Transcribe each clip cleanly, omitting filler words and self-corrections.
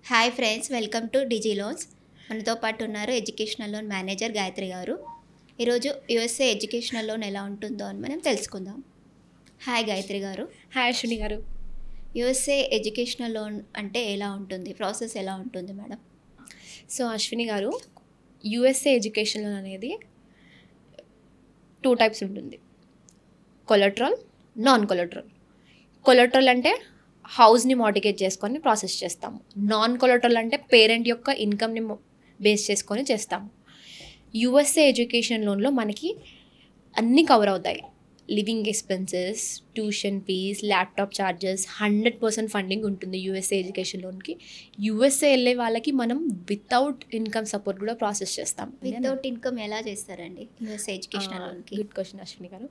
Hi friends, welcome to Digi loans. మనతో పాటు ఉన్నారు ఎడ్యుకేషనల్ లోన్ మేనేజర్ గాయత్రి గారు. ఈరోజు యుఎస్ఏ ఎడ్యుకేషనల్ లోన్ ఎలా ఉంటుందో అని మనం తెలుసుకుందాం. హాయ్ గాయత్రి గారు. హాయ్ అశ్విని గారు. యుఎస్ఏ ఎడ్యుకేషనల్ లోన్ అంటే ఎలా ఉంటుంది, ప్రాసెస్ ఎలా ఉంటుంది మేడం? సో అశ్విని గారు, యుఎస్ఏ ఎడ్యుకేషన్ లోన్ అనేది 2 టైప్స్ ఉంటుంది: కొలెటరల్, నాన్ కొలెటరల్. కొలెటరల్ అంటే హౌస్ని మార్టిగేజ్ చేసుకొని ప్రాసెస్ చేస్తాము. నాన్ కొలెటరల్ అంటే పేరెంట్ యొక్క ఇన్కమ్ని బేస్ చేసుకొని చేస్తాము. యుఎస్ఏ ఎడ్యుకేషన్ లోన్లో మనకి అన్నీ కవర్ అవుతాయి. Living expenses, tuition fee, laptop charges, 100% funding ఉంటుంది యుఎస్ఏ ఎడ్యుకేషన్ లోన్కి. యుఎస్ఏ వెళ్ళే వాళ్ళకి మనం వితౌట్ ఇన్కమ్ సపోర్ట్ కూడా ప్రాసెస్ చేస్తాం. వితౌట్ ఇన్కమ్ ఎలా చేస్తారండి యుఎస్ఏ ఎడ్యుకేషనల్ లోన్కి? గుడ్ క్వశ్చన్ అశ్విని గారు.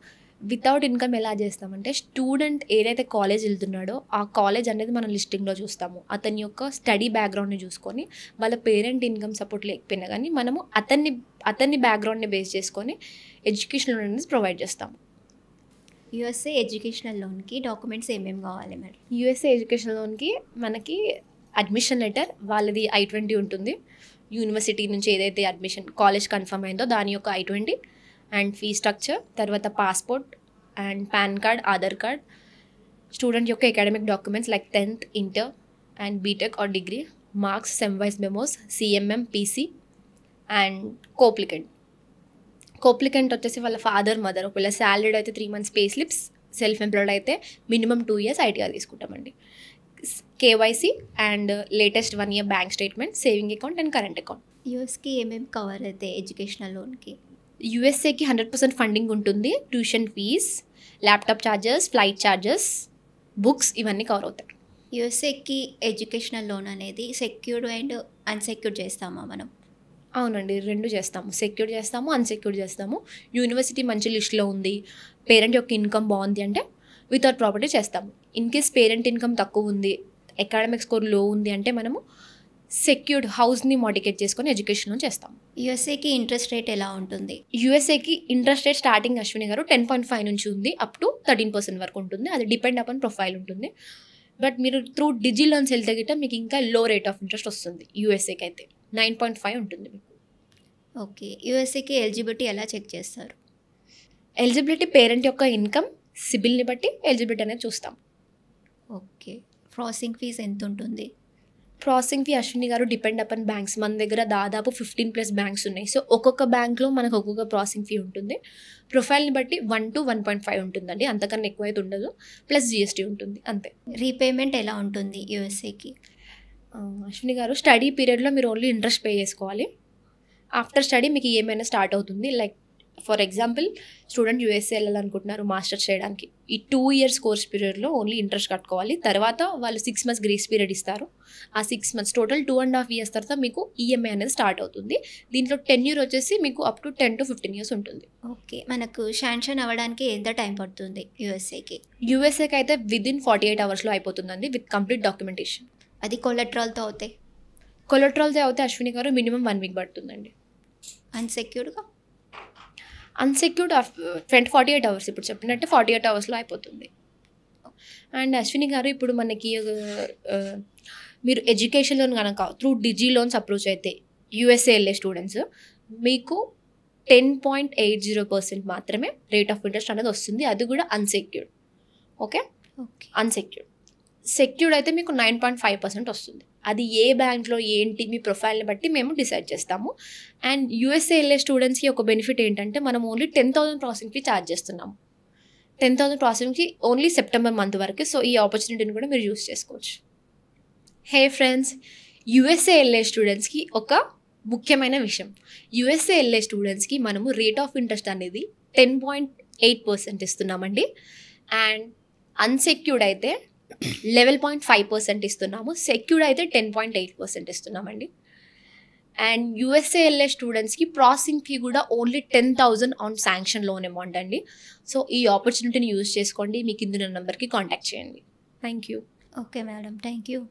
వితౌట్ ఇన్కమ్ ఎలా చేస్తామంటే, స్టూడెంట్ ఏదైతే కాలేజ్ వెళ్తున్నాడో ఆ కాలేజ్ అనేది మనం లిస్టింగ్లో చూస్తాము. అతని యొక్క స్టడీ బ్యాక్గ్రౌండ్ని చూసుకొని, వాళ్ళ పేరెంట్ ఇన్కమ్ సపోర్ట్ లేకపోయినా కానీ మనము అతన్ని బ్యాక్గ్రౌండ్ని బేస్ చేసుకొని ఎడ్యుకేషన్ లోన్ అనేది ప్రొవైడ్ చేస్తాము. యుఎస్ఏ ఎడ్యుకేషనల్ లోన్కి డాక్యుమెంట్స్ ఏమేమి కావాలి మేడం? యుఎస్ఏ ఎడ్యుకేషన్ లోన్కి మనకి అడ్మిషన్ లెటర్, వాళ్ళది I-20 ఉంటుంది. యూనివర్సిటీ నుంచి ఏదైతే అడ్మిషన్ కాలేజ్ కన్ఫర్మ్ అయిందో దాని యొక్క I-20 అండ్ ఫీ స్ట్రక్చర్, తర్వాత passport and PAN card, Aadhaar card, student యొక్క academic documents like 10th, inter and BTech or degree, marks, semwise memos, CMM, PC and coapplicant వచ్చేసి వాళ్ళ ఫాదర్, మదర్. ఒకవేళ salaried అయితే 3 months pay slips, self employed అయితే minimum 2 years ITR తీసుకుంటామండి. KYC and latest 1 year bank statement, saving account and current account. యుఎస్కి ఏమేమి cover అవుతాయి educational లోన్కి? యూఎస్ఏకి 100% ఫండింగ్ ఉంటుంది. Tuition fee, laptop charges, flight charges, books, ఇవన్నీ కవర్ అవుతాయి. యుఎస్ఏకి ఎడ్యుకేషనల్ లోన్ అనేది సెక్యూర్డ్ అండ్ అన్సెక్యూర్డ్ చేస్తామా మనం? అవునండి, 2 చేస్తాము. సెక్యూర్ చేస్తాము, అన్సెక్యూర్ చేస్తాము. యూనివర్సిటీ మంచి లిస్ట్లో ఉంది, పేరెంట్ యొక్క ఇన్కమ్ బాగుంది అంటే వితౌట్ ప్రాపర్టీ చేస్తాము. ఇన్ కేస్ పేరెంట్ ఇన్కమ్ తక్కువ ఉంది, అకాడమిక్ స్కోర్ లో ఉంది అంటే మనము సెక్యూర్డ్ హౌస్ని మార్టిగేజ్ చేసుకొని ఎడ్యుకేషన్ లోన్ చేస్తాము. యుఎస్ఏకి ఇంట్రెస్ట్ రేట్ ఎలా ఉంటుంది? యూఎస్ఏకి ఇంట్రెస్ట్ రేట్ స్టార్టింగ్ అశ్విని గారు 10.5 నుంచి ఉంది, అప్ టు 13% వరకు ఉంటుంది. అది డిపెండ్ అపాన్ ప్రొఫైల్ ఉంటుంది. బట్ మీరు త్రూ డిజి లోన్స్ వెళ్తే గిట్ట మీకు ఇంకా లో రేట్ ఆఫ్ ఇంట్రెస్ట్ వస్తుంది. యూఎస్ఏకి అయితే 9.5 ఉంటుంది మీకు. ఓకే, యుఎస్ఏకి ఎలిజిబిలిటీ ఎలా చెక్ చేస్తారు? ఎలిజిబిలిటీ పేరెంట్ యొక్క ఇన్కమ్, సిబిల్ని బట్టి ఎలిజిబిలిటీ అనేది చూస్తాం. ఓకే, ప్రాసెసింగ్ ఫీజ్ ఎంత ఉంటుంది? ప్రాసెసింగ్ ఫీ అశ్విని గారు డిపెండ్ అపాన్ బ్యాంక్స్. మన దగ్గర దాదాపు 15+ బ్యాంక్స్ ఉన్నాయి. సో ఒక్కొక్క బ్యాంక్లో మనకు ఒక్కొక్క ప్రాసెసింగ్ ఫీ ఉంటుంది. ప్రొఫైల్ని బట్టి 1 to 1.5 ఉంటుందండి, అంతకన్నా ఎక్కువ అయితే ఉండదు. ప్లస్ GST ఉంటుంది, అంతే. రీపేమెంట్ ఎలా ఉంటుంది యుఎస్ఏకి? అశ్విని గారు, స్టడీ పీరియడ్లో మీరు ఓన్లీ ఇంట్రెస్ట్ పే చేసుకోవాలి. ఆఫ్టర్ స్టడీ మీకు ఏమైనా స్టార్ట్ అవుతుంది. Like for example, student USA వెళ్ళాలనుకుంటున్నారు మాస్టర్స్ చేయడానికి. ఈ 2 years కోర్స్ పీరియడ్లో ఓన్లీ ఇంట్రెస్ట్ కట్టుకోవాలి. తర్వాత వాళ్ళు 6 months గ్రేస్ పీరియడ్ ఇస్తారు. ఆ 6 months టోటల్ 2.5 years తర్వాత మీకు ఈఎంఐ అనేది స్టార్ట్ అవుతుంది. దీంట్లో టెన్యూర్ వచ్చేసి మీకు అప్ టు 10 to 15 years ఉంటుంది. ఓకే, మనకు శాంక్షన్ అవ్వడానికి ఎంత టైం పడుతుంది యుఎస్ఏకి? యూఎస్ఏకి అయితే విదిన్ 48 hours అయిపోతుందండి, విత్ కంప్లీట్ డాక్యుమెంటేషన్. అది కొలెట్రాల్తో అవుతాయి? కొలెట్రల్తో అయితే అశ్విని గారు మినిమం 1 week పడుతుందండి. అన్సెక్యూర్డ్గా? అన్సెక్యూర్డ్ 48 hours, ఇప్పుడు చెప్పినట్టే 48 hours అయిపోతుంది. అండ్ అశ్విని గారు, ఇప్పుడు మనకి మీరు ఎడ్యుకేషన్ లోన్ కనుక త్రూ డిజి లోన్స్ అప్రోచ్ అయితే యూఎస్ఏ వెళ్ళే స్టూడెంట్స్ మీకు 10.80% మాత్రమే రేట్ ఆఫ్ ఇంట్రెస్ట్ అనేది వస్తుంది. అది కూడా అన్సెక్యూర్డ్. Okay, unsecured. సెక్యూర్డ్ అయితే మీకు 9.5% వస్తుంది. అది ఏ బ్యాంక్లో ఏంటి మీ ప్రొఫైల్ని బట్టి మేము డిసైడ్ చేస్తాము. అండ్ యూఎస్ఏ వెళ్ళే స్టూడెంట్స్కి ఒక బెనిఫిట్ ఏంటంటే, మనం ఓన్లీ 10,000 ప్రాసెసింగ్ ఫీ ఛార్జ్ చేస్తున్నాము. 10,000 processing fee only September month వరకు. సో ఈ ఆపర్చునిటీని కూడా మీరు యూస్ చేసుకోవచ్చు. హే ఫ్రెండ్స్, యూఎస్ఏ వెళ్ళే స్టూడెంట్స్కి ఒక ముఖ్యమైన విషయం. యూఎస్ఏ వెళ్ళే స్టూడెంట్స్కి మనము రేట్ ఆఫ్ ఇంట్రెస్ట్ అనేది 10.8% ఇస్తున్నామండి. అండ్ అన్సెక్యూర్డ్ అయితే 11.5% ఇస్తున్నాము. సెక్యూర్డ్ అయితే 10.8% ఇస్తున్నామండి. అండ్ యూఎస్ఏ వెళ్ళే స్టూడెంట్స్కి ప్రాసెసింగ్ ఫీ కూడా only 10,000 on sanction loan amount అండి. సో ఈ ఆపర్చునిటీని యూజ్ చేసుకోండి. మీకు ఇందులో నెంబర్కి కాంటాక్ట్ చేయండి. Thank you. Okay madam, thank you.